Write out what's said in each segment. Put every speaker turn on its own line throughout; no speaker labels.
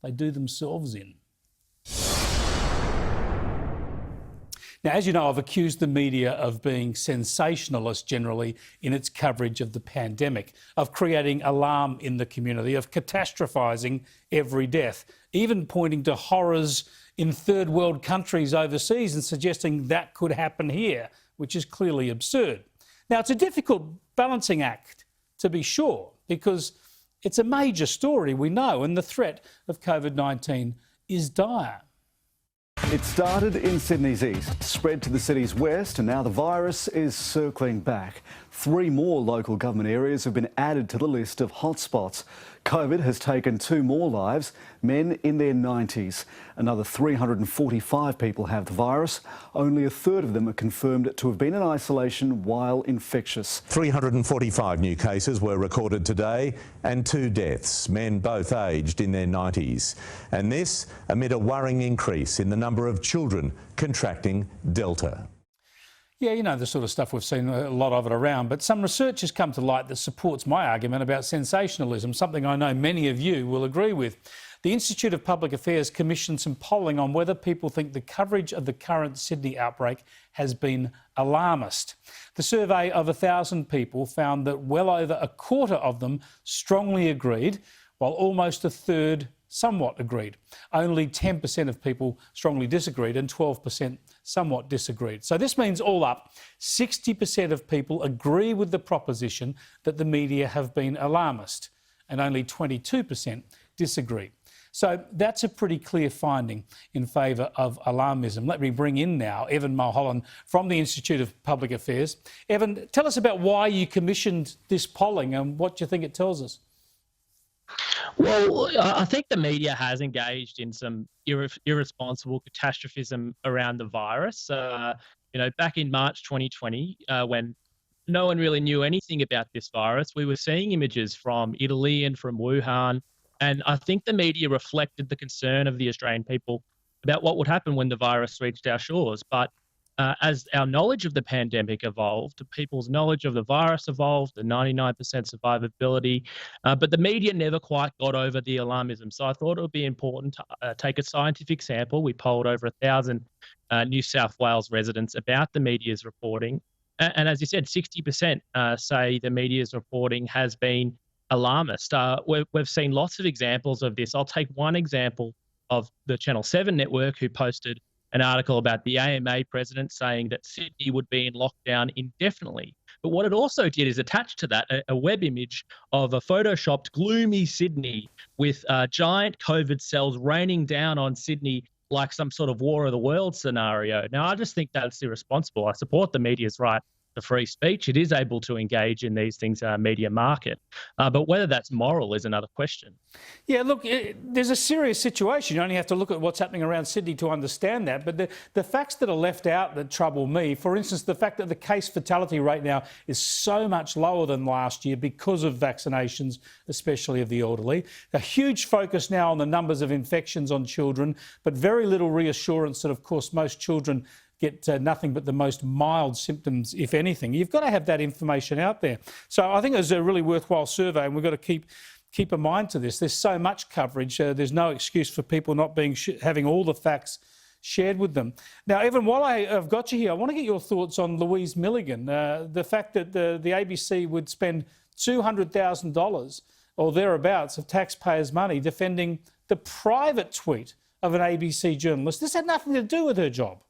they do themselves in. Now, as you know, I've accused the media of being sensationalist generally in its coverage of the pandemic, of creating alarm in the community, of catastrophising every death, even pointing to horrors in third world countries overseas and suggesting that could happen here, which is clearly absurd. Now, it's a difficult balancing act, to be sure, because it's a major story, we know, and the threat of COVID-19 is dire.
It started in Sydney's east, spread to the city's west, and now the virus is circling back. 3 more local government areas have been added to the list of hotspots. COVID has taken 2 more lives, men in their 90s. Another 345 people have the virus. Only a third of them are confirmed to have been in isolation while infectious.
345 new cases were recorded today and 2 deaths, men both aged in their 90s. And this amid a worrying increase in the number of children contracting Delta.
Yeah, you know, the sort of stuff we've seen a lot of it around, but some research has come to light that supports my argument about sensationalism, something I know many of you will agree with. The Institute of Public Affairs commissioned some polling on whether people think the coverage of the current Sydney outbreak has been alarmist. The survey of 1,000 people found that well over a quarter of them strongly agreed, while almost a third somewhat agreed. Only 10% of people strongly disagreed and 12% somewhat disagreed. So this means all up, 60% of people agree with the proposition that the media have been alarmist and only 22% disagree. So that's a pretty clear finding in favour of alarmism. Let me bring in now Evan Mulholland from the Institute of Public Affairs. Evan, tell us about why you commissioned this polling and what you think it tells us.
Well, I think the media has engaged in some irresponsible catastrophism around the virus. Back in March 2020, when no one really knew anything about this virus, we were seeing images from Italy and from Wuhan. And I think the media reflected the concern of the Australian people about what would happen when the virus reached our shores. But as our knowledge of the pandemic evolved, people's knowledge of the virus evolved, the 99% survivability, but the media never quite got over the alarmism. So I thought it would be important to take a scientific sample. We polled over 1,000 New South Wales residents about the media's reporting. And as you said, 60% say the media's reporting has been alarmist. We've seen lots of examples of this. I'll take one example of the Channel 7 network, who posted an article about the AMA president saying that Sydney would be in lockdown indefinitely. But what it also did is attach to that a web image of a photoshopped gloomy Sydney with giant COVID cells raining down on Sydney like some sort of War of the Worlds scenario. Now, I just think that's irresponsible. I support the media's right to free speech. It is able to engage in these things in our media market. But whether that's moral is another question. Yeah, look, there's a serious situation. You only have to look at what's happening around Sydney to understand that. But the facts that are left out that trouble me, for instance, the fact that the case fatality rate now is so much lower than last year because of vaccinations, especially of the elderly. A huge focus now on the numbers of infections on children, but very little reassurance that, of course, most children get nothing but the most mild symptoms, if anything. You've got to have that information out there. So I think it was a really worthwhile survey, and we've got to keep a mind to this. There's so much coverage. There's no excuse for people not having all the facts shared with them. Now, Evan, while I've got you here, I want to get your thoughts on Louise Milligan. The fact that the ABC would spend $200,000 or thereabouts of taxpayers' money defending the private tweet of an ABC journalist. This had nothing to do with her job.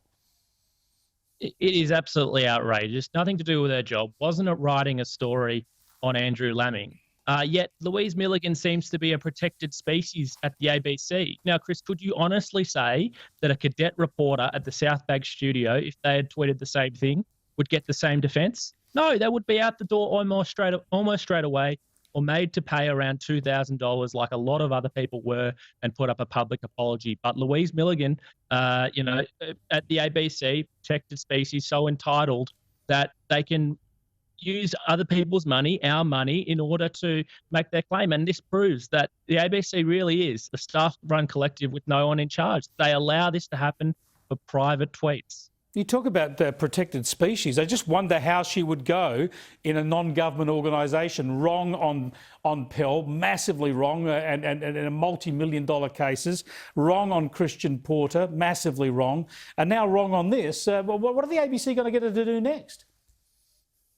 It is absolutely outrageous. Nothing to do with her job. Wasn't it writing a story on Andrew Laming? Yet Louise Milligan seems to be a protected species at the ABC. Now, Chris, could you honestly say that a cadet reporter at the South Bank studio, if they had tweeted the same thing, would get the same defence? No, they would be out the door almost straight away, or made to pay around $2,000 like a lot of other people were and put up a public apology. But Louise Milligan, at the ABC, protected species, so entitled that they can use other people's money, our money, in order to make their claim. And this proves that the ABC really is a staff-run collective with no one in charge. They allow this to happen for private tweets.
You talk about protected species. I just wonder how she would go in a non-government organisation. Wrong on Pell, massively wrong, and in multi-million-dollar cases. Wrong on Christian Porter, massively wrong, and now wrong on this. What are the ABC going to get her to do next?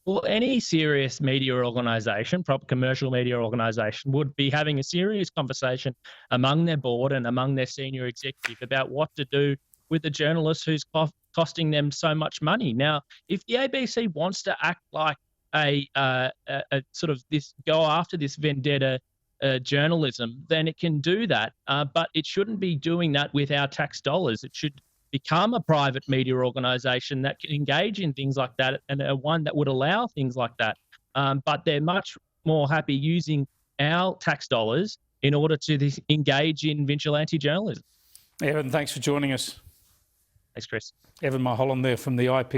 Well, any serious media organisation, proper commercial media organisation, would be having a serious conversation among their board and among their senior executive about what to do with the journalist who's costing them so much money. Now, if the ABC wants to act like a sort of this, go after this vendetta journalism, then it can do that. But it shouldn't be doing that with our tax dollars. It should become a private media organisation that can engage in things like that, and one that would allow things like that. But they're much more happy using our tax dollars in order to engage in vigilante journalism.
Evan, thanks for joining us.
Thanks, Chris.
Evan Mulholland there from the IPA.